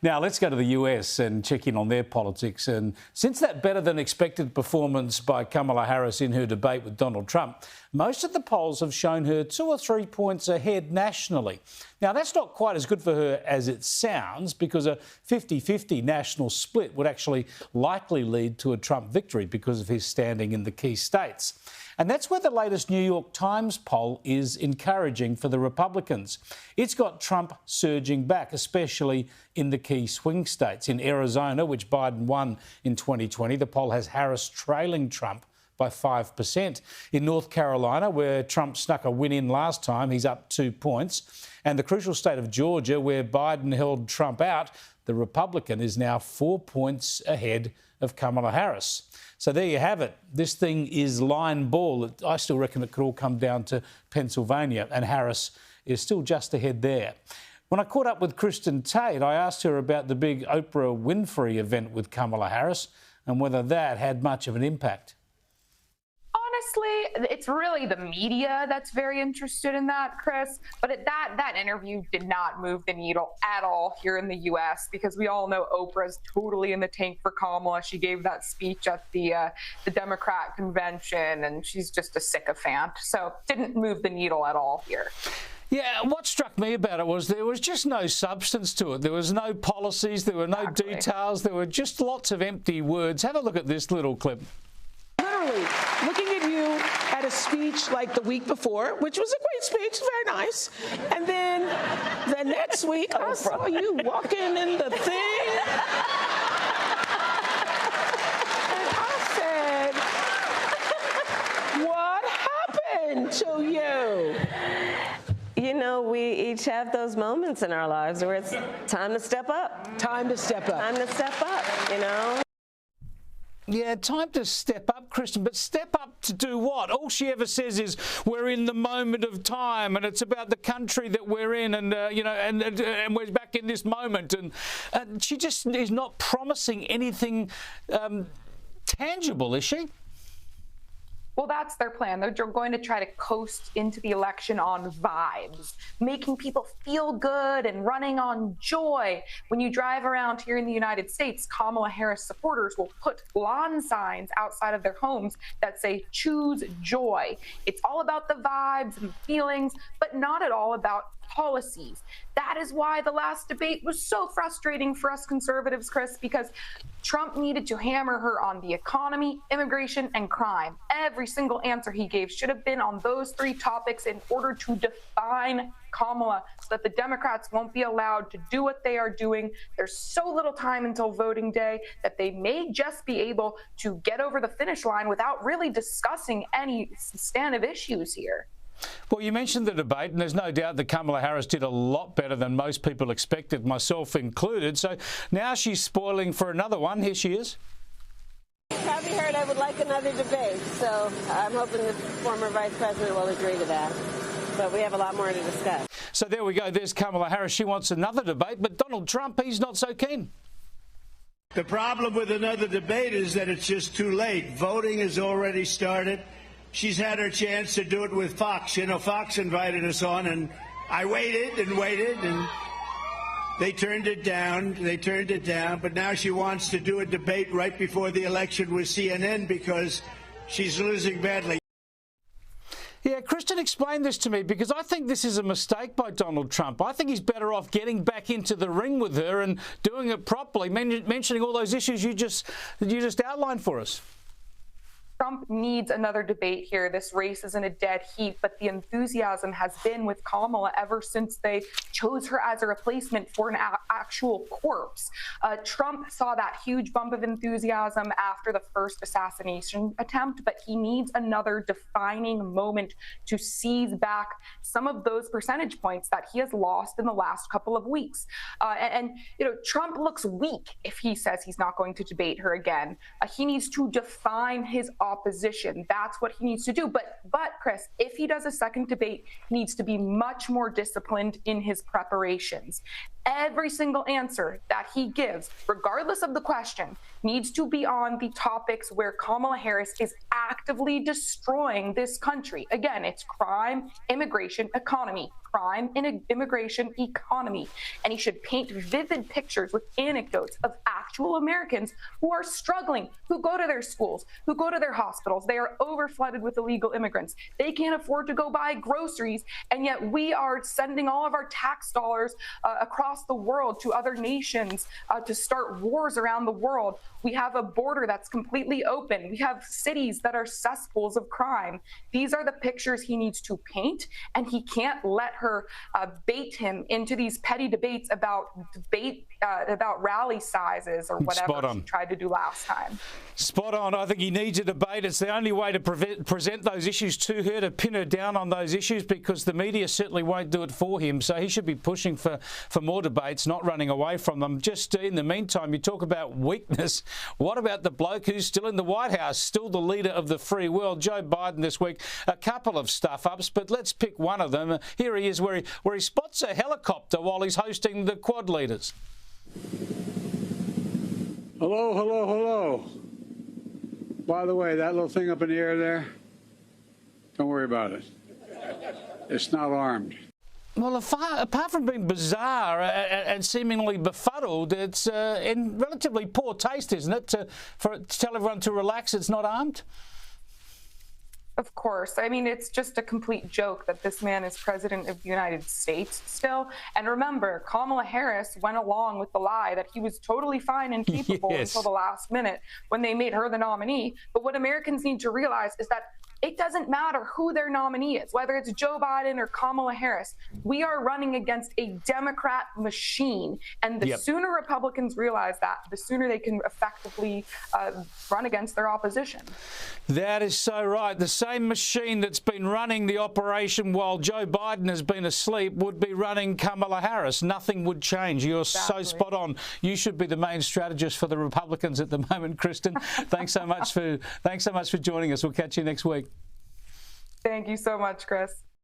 Now, let's go to the US and check in on their politics. And since that better-than-expected performance by Kamala Harris in her debate with Donald Trump, most of the polls have shown her 2 or 3 points ahead nationally. Now, that's not quite as good for her as it sounds, because a 50-50 national split would actually likely lead to a Trump victory because of his standing in the key states. And that's where the latest New York Times poll is encouraging for the Republicans. It's got Trump surging back, especially in the key swing states. In Arizona, which Biden won in 2020, the poll has Harris trailing Trump by 5%. In North Carolina, where Trump snuck a win in last time, he's up 2 points. And the crucial state of Georgia, where Biden held Trump out, the Republican is now 4 points ahead of Kamala Harris. So there you have it. This thing is line ball. I still reckon it could all come down to Pennsylvania, and Harris is still just ahead there. When I caught up with Kristin Tate, I asked her about the big Oprah Winfrey event with Kamala Harris and whether that had much of an impact. Honestly, it's really the media that's very interested in that, Chris. But that interview did not move the needle at all here in the U.S. because we all know Oprah's totally in the tank for Kamala. She gave that speech at the Democrat convention, and she's just a sycophant. So didn't move the needle at all here. Yeah, what struck me about it was there was just no substance to it. There was no policies, there were no details, there were just lots of empty words. Have a look at this little clip. Literally looking at you at a speech like the week before, which was a great speech, very nice. And then the next week, I saw you walking in the thing. And I said, what happened to you? You know, we each have those moments in our lives where it's time to step up. Time to step up. Time to step up, you know? Yeah, time to step up, Kristin, but step up to do what? All she ever says is we're in the moment of time, and it's about the country that we're in, and and we're back in this moment, and she just is not promising anything tangible, is she? Well, that's their plan. They're going to try to coast into the election on vibes, making people feel good and running on joy. When you drive around here in the United States, Kamala Harris supporters will put lawn signs outside of their homes that say, choose joy. It's all about the vibes and the feelings, but not at all about policies. That is why the last debate was so frustrating for us conservatives, Chris, because Trump needed to hammer her on the economy, immigration, and crime. Every single answer he gave should have been on those 3 topics in order to define Kamala so that the Democrats won't be allowed to do what they are doing. There's so little time until voting day that they may just be able to get over the finish line without really discussing any substantive issues here. Well, you mentioned the debate, and there's no doubt that Kamala Harris did a lot better than most people expected, myself included. So now she's spoiling for another one. Here she is. Probably heard I would like another debate, so I'm hoping the former vice president will agree to that. But we have a lot more to discuss. So there we go. There's Kamala Harris. She wants another debate, but Donald Trump, he's not so keen. The problem with another debate is that it's just too late. Voting has already started. She's had her chance to do it with Fox. You know, Fox invited us on, and I waited and waited, and they turned it down. But now she wants to do a debate right before the election with CNN because she's losing badly. Yeah, Kristin, explain this to me, because I think this is a mistake by Donald Trump. I think he's better off getting back into the ring with her and doing it properly, mentioning all those issues you just outlined for us. Trump needs another debate here. This race is in a dead heat, but the enthusiasm has been with Kamala ever since they chose her as a replacement for an actual corpse. Trump saw that huge bump of enthusiasm after the first assassination attempt, but he needs another defining moment to seize back some of those percentage points that he has lost in the last couple of weeks. Trump looks weak if he says he's not going to debate her again. He needs to define his opposition. That's what he needs to do. But Chris, if he does a second debate, he needs to be much more disciplined in his preparations. Every single answer that he gives, regardless of the question, needs to be on the topics where Kamala Harris is actively destroying this country. Again, it's crime, immigration, economy. crime and immigration economy. And he should paint vivid pictures with anecdotes of actual Americans who are struggling, who go to their schools, who go to their hospitals. They are overflooded with illegal immigrants. They can't afford to go buy groceries, and yet we are sending all of our tax dollars across the world to other nations to start wars around the world. We have a border that's completely open. We have cities that are cesspools of crime. These are the pictures he needs to paint, and he can't let her bait him into these petty debates about rally sizes or whatever she tried to do last time. Spot on. I think he needs a debate. It's the only way to present those issues to her, to pin her down on those issues, because the media certainly won't do it for him. So he should be pushing for more debates, not running away from them. Just in the meantime, you talk about weakness. What about the bloke who's still in the White House, still the leader of the free world, Joe Biden, this week? A couple of stuff-ups, but let's pick one of them. Here he is, where he spots a helicopter while he's hosting the Quad leaders. Hello, hello, hello. By the way, that little thing up in the air there, don't worry about it. It's not armed. Well, apart from being bizarre and seemingly befuddled, it's in relatively poor taste, isn't it, to tell everyone to relax, it's not armed? Of course. I mean, it's just a complete joke that this man is president of the United States still. And remember, Kamala Harris went along with the lie that he was totally fine and capable until the last minute when they made her the nominee. But what Americans need to realize is that it doesn't matter who their nominee is, whether it's Joe Biden or Kamala Harris. We are running against a Democrat machine. And the sooner Republicans realize that, the sooner they can effectively run against their opposition. That is so right. The same machine that's been running the operation while Joe Biden has been asleep would be running Kamala Harris. Nothing would change. You're so spot on. You should be the main strategist for the Republicans at the moment, Kristin. Thanks so much for joining us. We'll catch you next week. Thank you so much, Chris.